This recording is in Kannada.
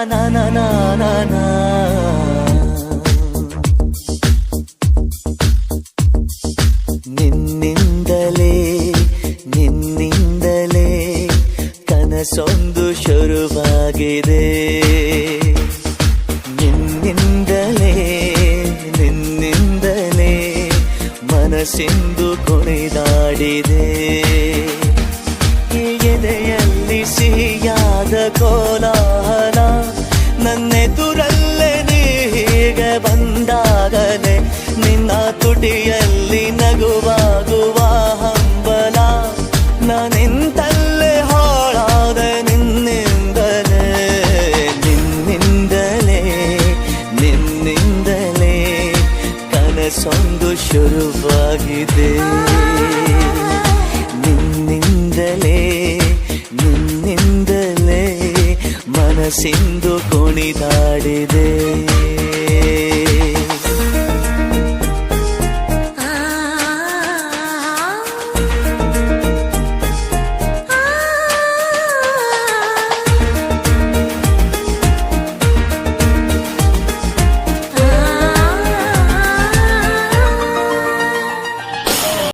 ನಾ ನಾ ನಾ ನಾ ನಾ. ನಿನ್ನಿಂದಲೇ ನಿನ್ನಿಂದಲೇ ಕನಸೊಂದು ಶುರುವಾಗಿದೆ. ನಿನ್ನಿಂದಲೇ ನಿನ್ನಿಂದಲೇ ಮನಸ್ಸಿಂದು ಕುಣಿದಾಡಿದೆ. ಎದೆಯಲ್ಲಿ ಸಿಹಿಯಾದ ಕೋಲಾಹಲ ನನ್ನೆದುರಲ್ಲೇ ನೀ ಹೀಗೆ ಬಂದಾಗಲೇ ನಿನ್ನ ತುಟಿಯಲ್ಲಿ ನಗುವಾಗುವ ಹಂಬಲ. ನಾನಿಂತಲ್ಲೇ ಹಾಳಾದ ನಿನ್ನಿಂದಲೇ ನಿನ್ನಿಂದಲೇ ನಿನ್ನಿಂದಲೇ ಕನಸೊಂದು ಶುರುವಾಗಿದೆ. ನಿನ್ನಿಂದಲೇ ನಿನ್ನಿಂದಲೇ ಮನಸ್ಸಿಂದು ಕುಣಿದಾಡಿದೆ.